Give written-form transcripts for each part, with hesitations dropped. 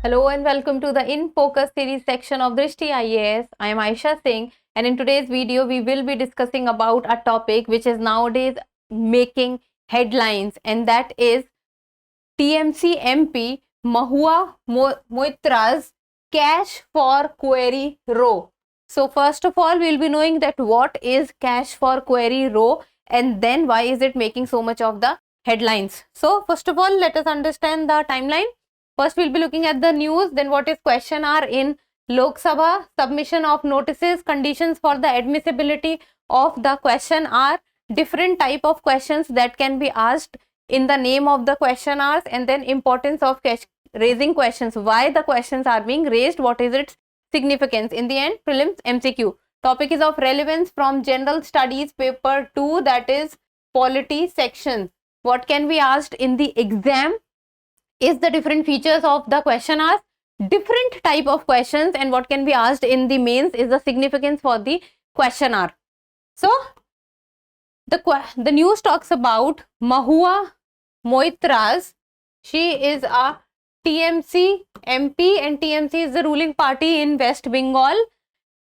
Hello and welcome to the In Focus series section of Drishti IAS. I am Aisha Singh, and in today's video we will be discussing about a topic which is nowadays making headlines, and that is TMC MP Mahua Moitra's cash for query row. So first of all, we'll be knowing that what is cash for query row and then why is it making so much of the headlines. So first of all, let us understand the timeline. First, we'll be looking at the news, then what is question R in Lok Sabha, submission of notices, conditions for the admissibility of the question R, different type of questions that can be asked in the name of the question Rs, and then importance of raising questions, why the questions are being raised, what is its significance. In the end, prelims MCQ. Topic is of relevance from General Studies paper 2, that is polity section. What can be asked in the exam is the different features of the question asked, different type of questions, and what can be asked in the mains is the significance for the question R. So the news talks about Mahua Moitra's. She is a TMC MP and TMC is the ruling party in West Bengal.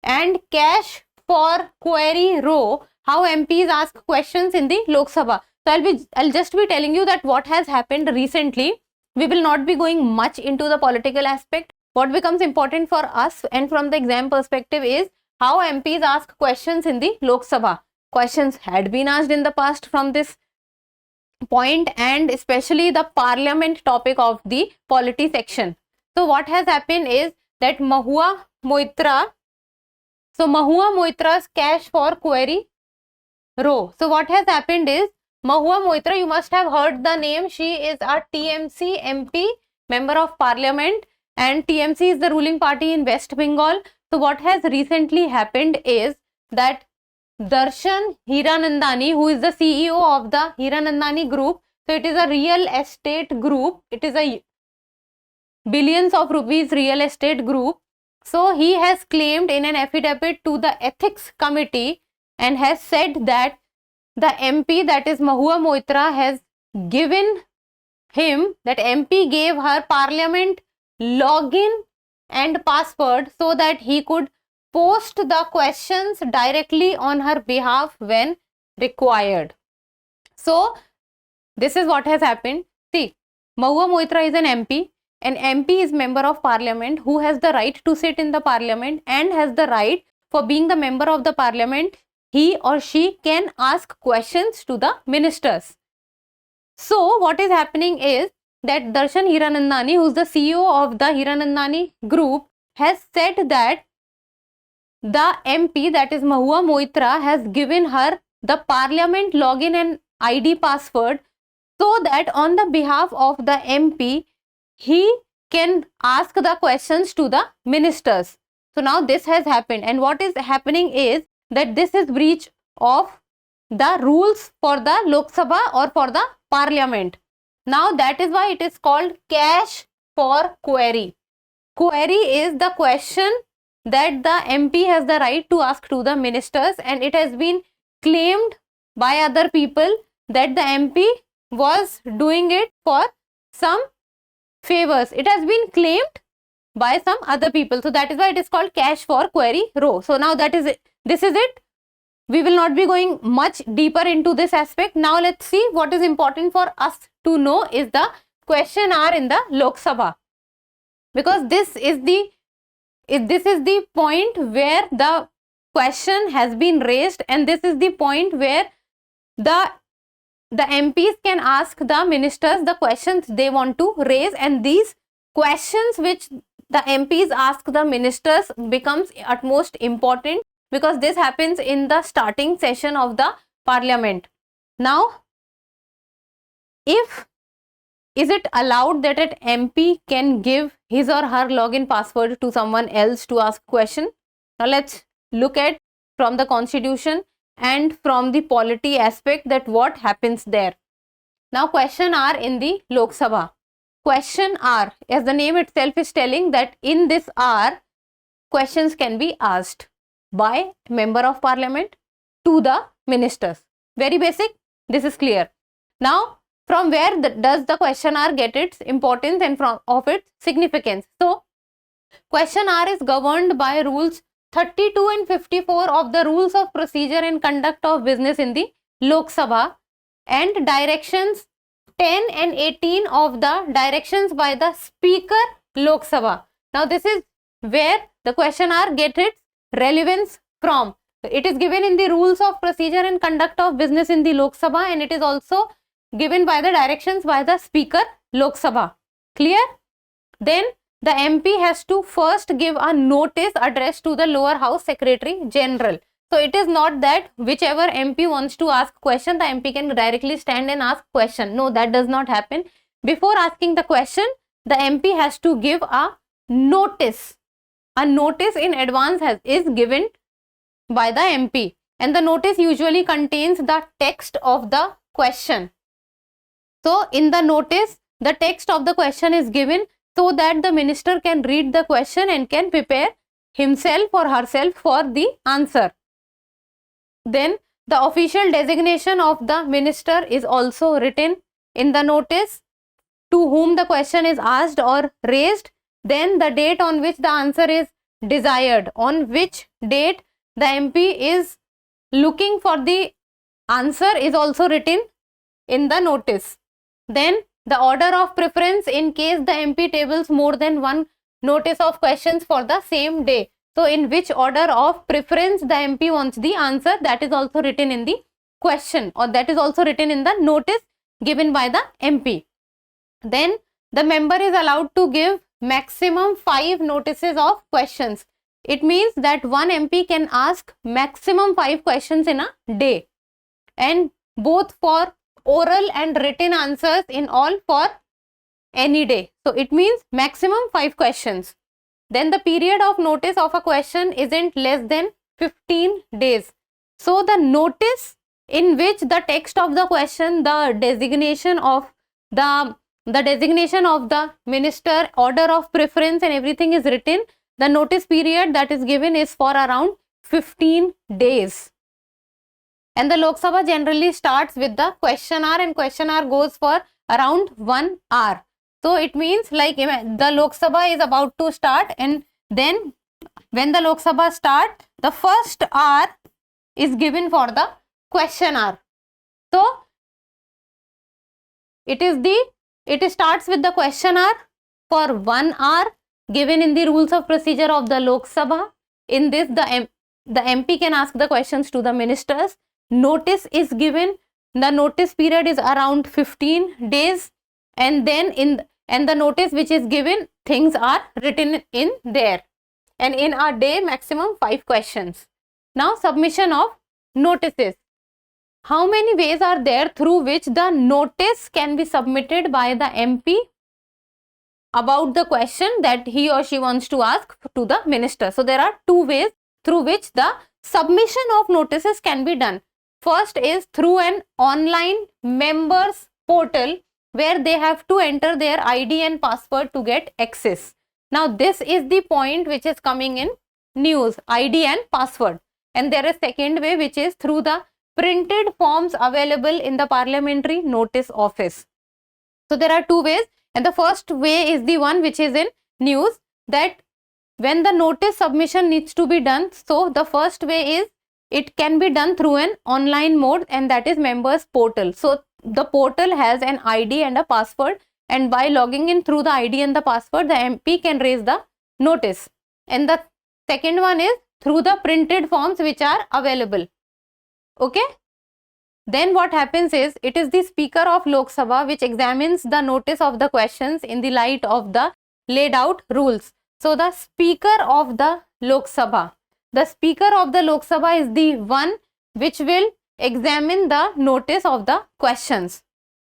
And cash for query row, how MPs ask questions in the Lok Sabha. So I'll just be telling you that what has happened recently. We will not be going much into the political aspect. What becomes important for us and from the exam perspective is how MPs ask questions in the Lok Sabha. Questions had been asked in the past from this point, and especially the parliament topic of the polity section. So what has happened is that Mahua Moitra, so Mahua Moitra's cash for query row. So what has happened is Mahua Moitra, you must have heard the name. She is a TMC MP, member of parliament, and TMC is the ruling party in West Bengal. So what has recently happened is that Darshan Hiranandani, who is the CEO of the Hiranandani group, so it is a real estate group, it is a billions of rupees real estate group. So he has claimed in an affidavit to the ethics committee and has said that the MP, that is Mahua Moitra, has given him, that MP gave her parliament login and password so that he could post the questions directly on her behalf when required. So this is what has happened. See, Mahua Moitra is an MP. An MP is member of parliament who has the right to sit in the parliament and has the right, for being the member of the parliament, he or she can ask questions to the ministers. So what is happening is that Darshan Hiranandani, who is the CEO of the Hiranandani group, has said that the MP, that is Mahua Moitra, has given her the parliament login and ID password so that on the behalf of the MP, he can ask the questions to the ministers. So now this has happened, and what is happening is that this is breach of the rules for the Lok Sabha or for the parliament. Now that is why it is called cash for query. Query is the question that the MP has the right to ask to the ministers, and it has been claimed by other people that the MP was doing it for some favors. It has been claimed by some other people. So that is why it is called cash for query row. So now that is it. This is it. We will not be going much deeper into this aspect. Now let's see what is important for us to know is the question R in the Lok Sabha, because this is the point where the question has been raised, and this is the point where the MPs can ask the ministers the questions they want to raise, and these questions which the MPs ask the ministers becomes utmost important, because this happens in the starting session of the parliament. Now, is it allowed that an MP can give his or her login password to someone else to ask question? Now let's look at from the constitution and from the polity aspect that what happens there. Now question R in the Lok Sabha. Question R, as the name itself is telling, that in this R, questions can be asked by member of parliament to the ministers. Very basic, this is clear. Now from where does the question R get its importance and of its significance? So, question R is governed by rules 32 and 54 of the rules of procedure and conduct of business in the Lok Sabha and directions 10 and 18 of the directions by the Speaker Lok Sabha. Now, this is where the question R get its relevance from. It is given in the rules of procedure and conduct of business in the Lok Sabha, and it is also given by the directions by the Speaker Lok Sabha. Clear? Then the MP has to first give a notice addressed to the lower house Secretary General. So it is not that whichever MP wants to ask question, the MP can directly stand and ask question. No, that does not happen. Before asking the question, the MP has to give a notice. A notice in advance is given by the MP, and the notice usually contains the text of the question. So in the notice, the text of the question is given so that the minister can read the question and can prepare himself or herself for the answer. Then the official designation of the minister is also written in the notice, to whom the question is asked or raised. Then the date on which the answer is desired, on which date the MP is looking for the answer, is also written in the notice. Then the order of preference in case the MP tables more than one notice of questions for the same day. So in which order of preference the MP wants the answer, that is also written in the question, or that is also written in the notice given by the MP. Then the member is allowed to give maximum 5 notices of questions. It means that one MP can ask maximum 5 questions in a day, and both for oral and written answers in all for any day. So it means maximum 5 questions. Then the period of notice of a question isn't less than 15 days. So the notice in which the text of the question, the designation of the minister, order of preference and everything is written, the notice period that is given is for around 15 days. And the Lok Sabha generally starts with the question hour, and question hour goes for around 1 hour. So it means like the Lok Sabha is about to start, and then when the Lok Sabha starts, the first hour is given for the question hour. So it starts with the question hour for 1 hour given in the rules of procedure of the Lok Sabha. In this, the MP can ask the questions to the ministers. Notice is given. The notice period is around 15 days, and then the notice which is given, things are written in there, and in a day maximum 5 questions. Now submission of notices. How many ways are there through which the notice can be submitted by the MP about the question that he or she wants to ask to the minister? So there are 2 ways through which the submission of notices can be done. First is through an online members portal where they have to enter their ID and password to get access. Now this is the point which is coming in news, ID and password. And there is second way, which is through the printed forms available in the parliamentary notice office. So there are 2 ways, and the first way is the one which is in news, that when the notice submission needs to be done, so the first way is it can be done through an online mode, and that is members portal. So the portal has an ID and a password, and by logging in through the ID and the password, the MP can raise the notice. And the second one is through the printed forms which are available. Okay. Then what happens is, it is the Speaker of Lok Sabha which examines the notice of the questions in the light of the laid out rules. So the Speaker of the Lok Sabha, is the one which will examine the notice of the questions.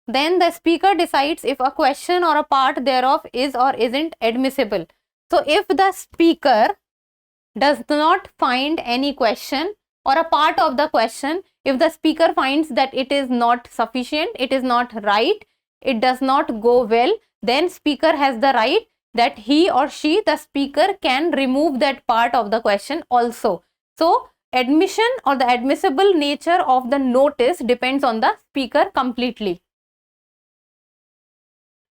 Then the Speaker decides if a question or a part thereof is or isn't admissible. So if the Speaker does not find any question or a part of the question, if the Speaker finds that it is not sufficient, it is not right, it does not go well, then Speaker has the right that he or she, the Speaker, can remove that part of the question also. So admission or the admissible nature of the notice depends on the Speaker completely.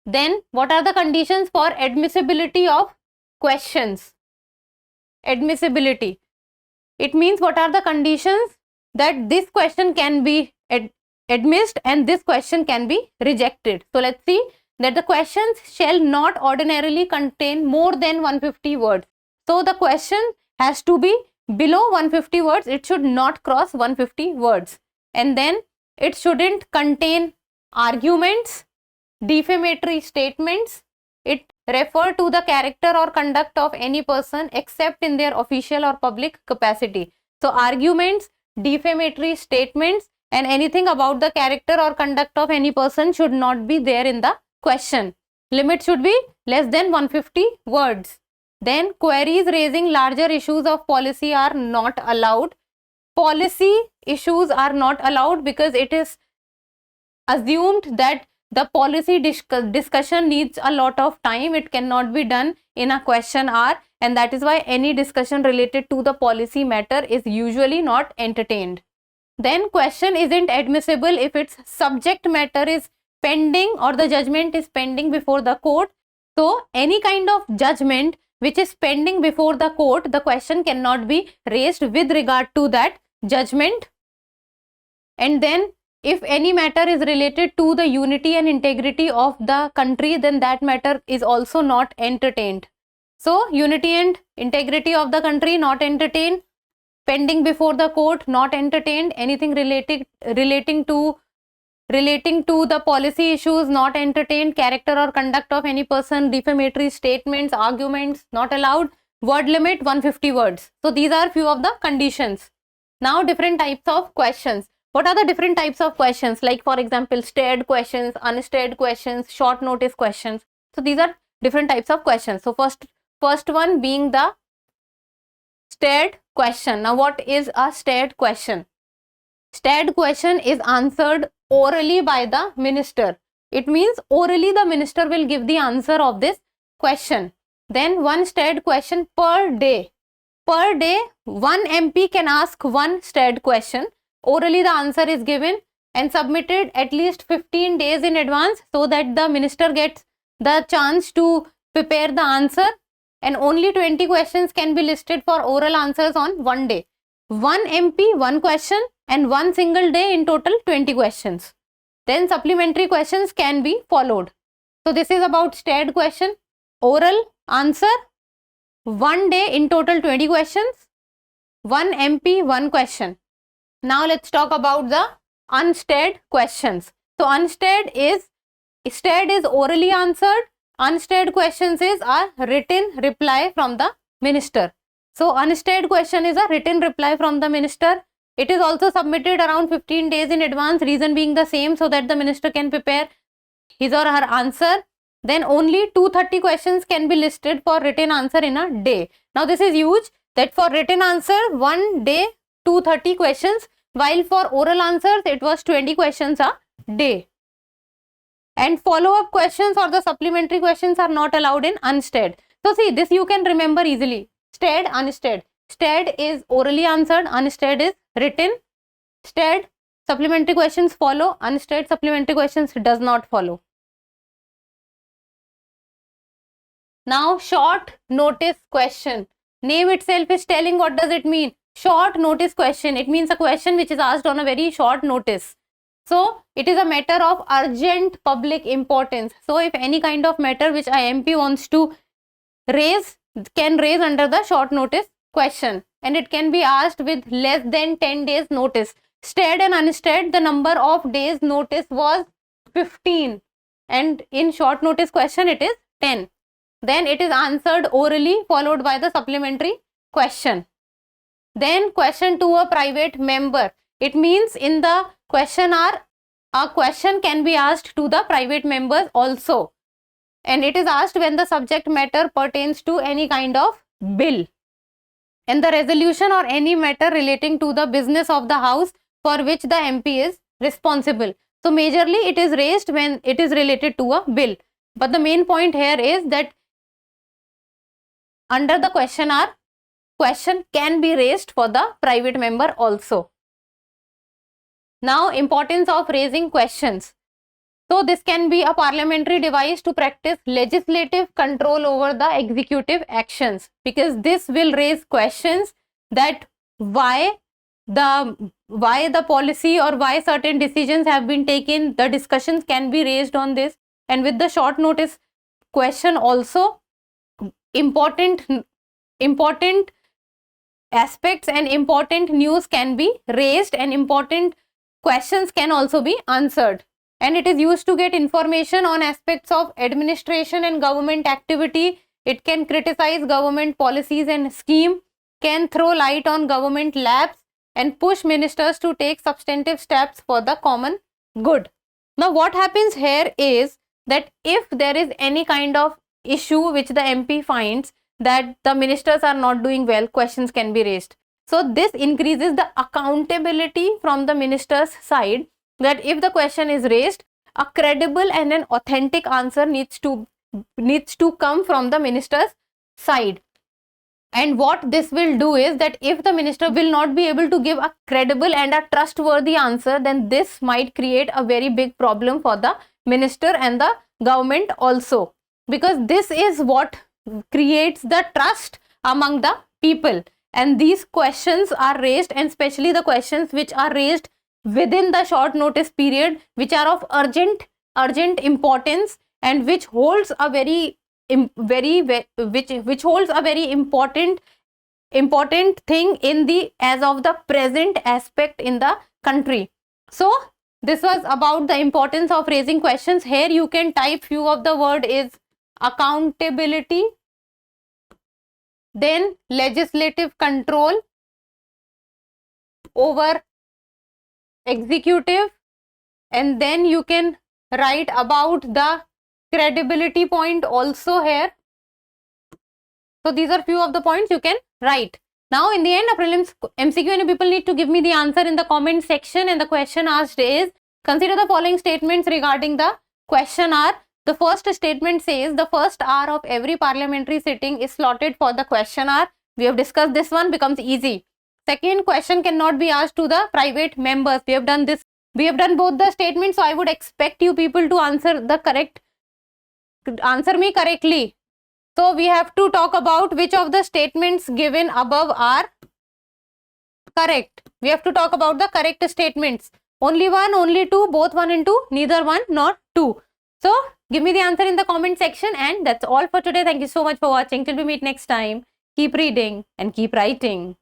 Then what are the conditions for admissibility of questions? Admissibility. It means what are the conditions that this question can be admitted and this question can be rejected. So let's see that the questions shall not ordinarily contain more than 150 words. So the question has to be below 150 words. It should not cross 150 words. And then it shouldn't contain arguments, defamatory statements. It refer to the character or conduct of any person except in their official or public capacity. So arguments, defamatory statements and anything about the character or conduct of any person should not be there in the question. Limit should be less than 150 words. Then queries raising larger issues of policy are not allowed. Policy issues are not allowed because it is assumed that the policy discussion needs a lot of time. It cannot be done in a question hour, and that is why any discussion related to the policy matter is usually not entertained. Then question isn't admissible if its subject matter is pending or the judgment is pending before the court. So any kind of judgment which is pending before the court, the question cannot be raised with regard to that judgment. And then if any matter is related to the unity and integrity of the country, then that matter is also not entertained. So unity and integrity of the country not entertained, pending before the court not entertained, anything relating to the policy issues not entertained, character or conduct of any person, defamatory statements, arguments not allowed, word limit 150 words. So these are few of the conditions. Now different types of questions. What are the different types of questions? Like for example, stayed questions, unstayed questions, short notice questions. So these are different types of questions. So first one being the stayed question. Now what is a stayed question? Stayed question is answered orally by the minister. It means orally the minister will give the answer of this question. Then one stayed question per day. Per day, one MP can ask one stayed question. Orally the answer is given and submitted at least 15 days in advance so that the minister gets the chance to prepare the answer, and only 20 questions can be listed for oral answers on one day. One MP, one question, and one single day in total 20 questions. Then supplementary questions can be followed. So this is about stayed question, oral answer, one day in total 20 questions, one MP, one question. Now let's talk about the unstayed questions. So unstayed is orally answered. Unstayed questions is a written reply from the minister. So unstayed question is a written reply from the minister. It is also submitted around 15 days in advance, reason being the same, so that the minister can prepare his or her answer. Then only 230 questions can be listed for written answer in a day. Now this is huge, that for written answer one day 230 questions, while for oral answers it was 20 questions a day. And follow-up questions or the supplementary questions are not allowed in unstayed. So see, this you can remember easily. Stayed, unstayed. Stayed is orally answered, unstayed is written. Stayed, supplementary questions follow, unstayed supplementary questions does not follow. Now short notice question. Name itself is telling what does it mean. Short notice question. It means a question which is asked on a very short notice. So it is a matter of urgent public importance. So if any kind of matter which MP wants to raise, can raise under the short notice question, and it can be asked with less than 10 days notice. Stayed and unstayed, the number of days notice was 15, and in short notice question it is 10. Then it is answered orally followed by the supplementary question. Then question to a private member. It means in the question hour, a question can be asked to the private members also. And it is asked when the subject matter pertains to any kind of bill, and the resolution or any matter relating to the business of the house for which the MP is responsible. So majorly it is raised when it is related to a bill. But the main point here is that under the question hour, question can be raised for the private member also. Now importance of raising questions. So this can be a parliamentary device to practice legislative control over the executive actions, because this will raise questions that why the policy or why certain decisions have been taken. The discussions can be raised on this, and with the short notice question also, important aspects and important news can be raised, and important questions can also be answered. And it is used to get information on aspects of administration and government activity. It can criticize government policies and scheme, can throw light on government lapse, and push ministers to take substantive steps for the common good. Now what happens here is that if there is any kind of issue which the MP finds that the ministers are not doing well, questions can be raised. So this increases the accountability from the minister's side, that if the question is raised, a credible and an authentic answer needs to come from the minister's side. And what this will do is that if the minister will not be able to give a credible and a trustworthy answer, then this might create a very big problem for the minister and the government also, because this is what creates the trust among the people. And these questions are raised, and especially the questions which are raised within the short notice period, which are of urgent importance, and which holds a very important thing in the as of the present aspect in the country. So this was about the importance of raising questions. Here you can type few of the word is accountability, then legislative control over executive, and then you can write about the credibility point also here. So these are few of the points you can write. Now in the end of prelims MCQ, and people need to give me the answer in the comment section. And the question asked is, consider the following statements regarding the question R. The first statement says the first hour of every parliamentary sitting is slotted for the question hour. We have discussed this one, becomes easy. Second, question cannot be asked to the private members. We have done this. We have done both the statements, so I would expect you people to answer me correctly. So we have to talk about which of the statements given above are correct. We have to talk about the correct statements. Only one, only two, both one and two, neither one nor two. So give me the answer in the comment section, and that's all for today. Thank you so much for watching. Till we meet next time, keep reading and keep writing.